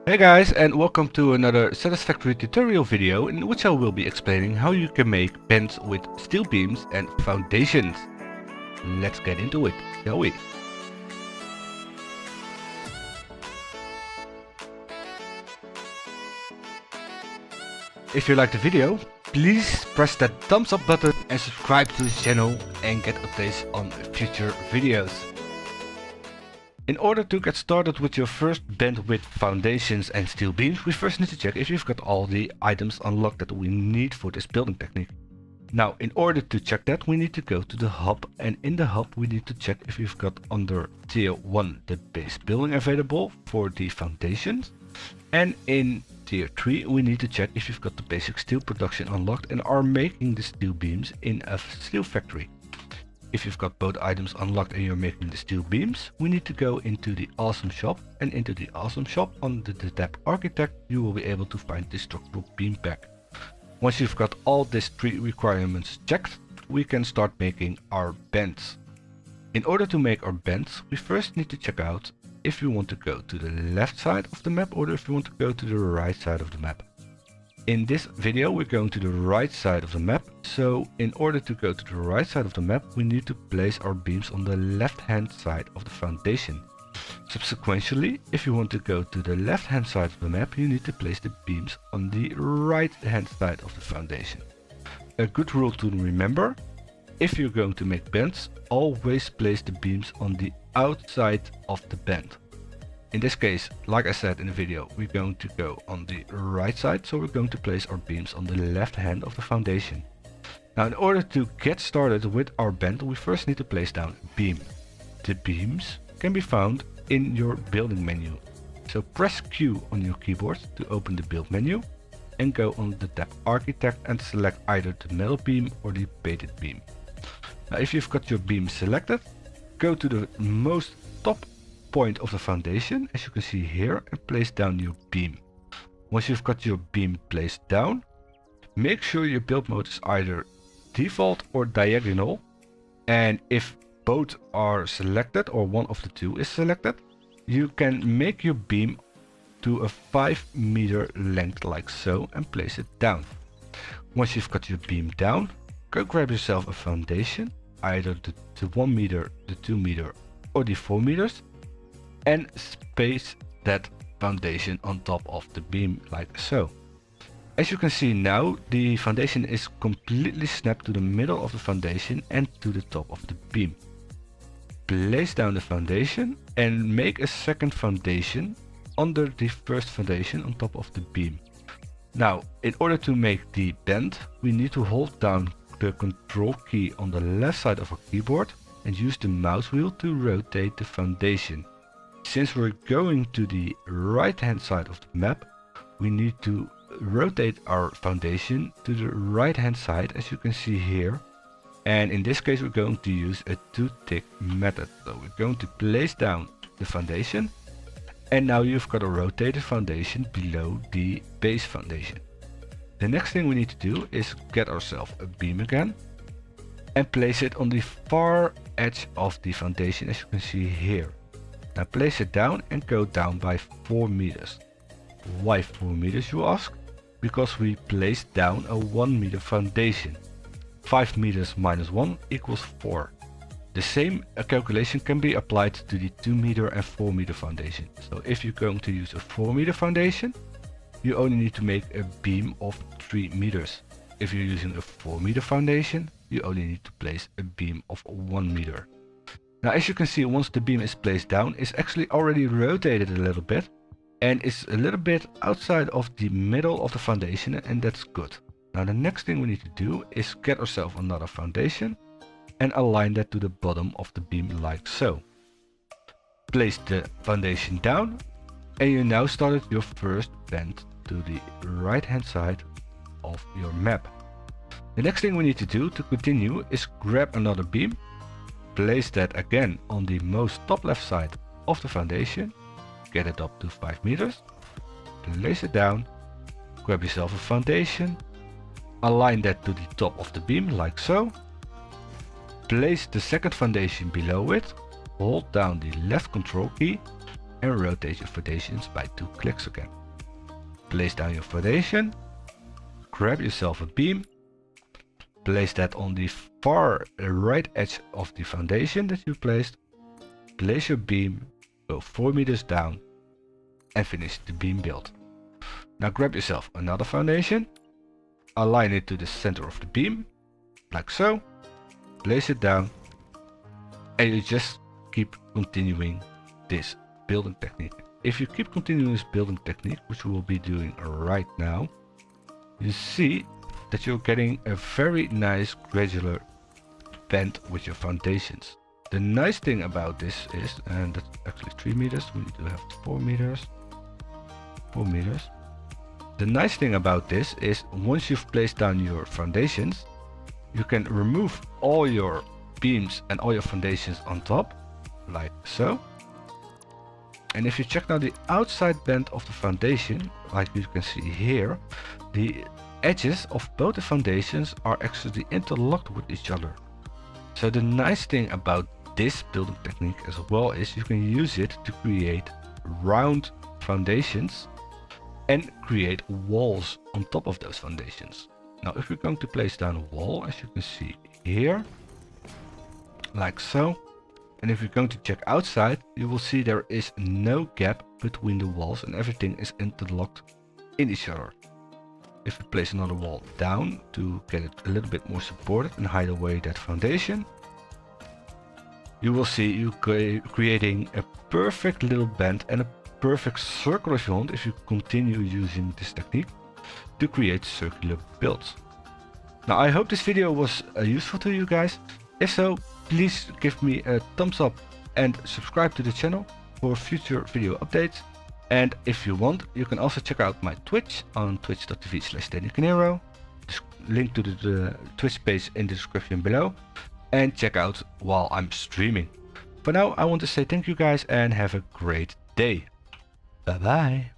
Hey guys, and welcome to another Satisfactory tutorial video in which I will be explaining how you can make bends with steel beams and foundations. Let's get into it, shall we? If you like the video, please press that thumbs up button and subscribe to the channel and get updates on future videos. In order to get started with your first bend with foundations and steel beams, we first need to check if you've got all the items unlocked that we need for this building technique. Now, in order to check that, we need to go to the hub, and in the hub we need to check if you've got under tier 1 the base building available for the foundations, and in tier 3 we need to check if you've got the basic steel production unlocked and are making the steel beams in a steel factory. If you've got both items unlocked and you're making the steel beams, we need to go into the awesome shop, and into the awesome shop under the tab architect you will be able to find the structural beam pack. Once you've got all these 3 requirements checked, we can start making our bends. In order to make our bends, we first need to check out if you want to go to the left side of the map or if you want to go to the right side of the map. In this video we're going to the right side of the map, so in order to go to the right side of the map we need to place our beams on the left hand side of the foundation. Subsequently, if you want to go to the left hand side of the map, you need to place the beams on the right hand side of the foundation. A good rule to remember: if you're going to make bends, always place the beams on the outside of the bend. In this case, like I said in the video, we're going to go on the right side, so we're going to place our beams on the left hand of the foundation. Now, in order to get started with our bend, we first need to place down a beam. The beams can be found in your building menu. So press Q on your keyboard to open the build menu and go on the tab architect and select either the metal beam or the painted beam. Now, if you've got your beam selected, go to the most top point of the foundation, as you can see here, and place down your beam. Once you've got your beam placed down, make sure your build mode is either default or diagonal, and if both are selected or one of the two is selected, you can make your beam to a 5 meter length like so and place it down. Once you've got your beam down, go grab yourself a foundation, either the 1 meter, the 2 meter or the 4 meters, and space that foundation on top of the beam like so. As you can see now, the foundation is completely snapped to the middle of the foundation and to the top of the beam. Place down the foundation and make a second foundation under the first foundation on top of the beam. Now, in order to make the bend, we need to hold down the control key on the left side of our keyboard and use the mouse wheel to rotate the foundation. Since we're going to the right hand side of the map, we need to rotate our foundation to the right hand side, as you can see here. And in this case we're going to use a 2-tick method. So we're going to place down the foundation, and now you've got a rotated foundation below the base foundation. The next thing we need to do is get ourselves a beam again and place it on the far edge of the foundation, as you can see here. Now place it down and go down by 4 meters. Why 4 meters, you ask? Because we placed down a 1 meter foundation. 5 meters minus 1 equals 4. The same calculation can be applied to the 2 meter and 4 meter foundation. So if you're going to use a 4 meter foundation, you only need to make a beam of 3 meters. If you're using a 4 meter foundation, you only need to place a beam of 1 meter. Now, as you can see, once the beam is placed down, it's actually already rotated a little bit and it's a little bit outside of the middle of the foundation, and that's good. Now the next thing we need to do is get ourselves another foundation and align that to the bottom of the beam like so. Place the foundation down and you now started your first bend to the right hand side of your map. The next thing we need to do to continue is grab another beam, place that again on the most top left side of the foundation, get it up to 5 meters, place it down, grab yourself a foundation, align that to the top of the beam like so, place the second foundation below it, hold down the left control key, and rotate your foundations by 2 clicks again. Place down your foundation, grab yourself a beam, place that on the far right edge of the foundation that you placed, place your beam, go 4 meters down and finish the beam build. Now grab yourself another foundation, align it to the center of the beam, like so, place it down, and you just keep continuing this building technique. If you keep continuing this building technique, which we will be doing right now, you see that you're getting a very nice gradual bend with your foundations. The nice thing about this is, and that's actually 3 meters, we need to have 4 meters. 4 meters. The nice thing about this is once you've placed down your foundations, you can remove all your beams and all your foundations on top, like so. And if you check now the outside bend of the foundation, like you can see here, the edges of both the foundations are actually interlocked with each other. So the nice thing about this building technique as well is you can use it to create round foundations and create walls on top of those foundations. Now if you're going to place down a wall, as you can see here, like so, and if you're going to check outside, you will see there is no gap between the walls and everything is interlocked in each other. If you place another wall down to get it a little bit more supported and hide away that foundation, you will see you creating a perfect little bend and a perfect circle if you want, if you continue using this technique to create circular builds. Now I hope this video was useful to you guys. If so, please give me a thumbs up and subscribe to the channel for future video updates. And if you want, you can also check out my Twitch on twitch.tv/DannyCanero. Link to the Twitch page in the description below. And check out while I'm streaming. For now, I want to say thank you guys and have a great day. Bye bye.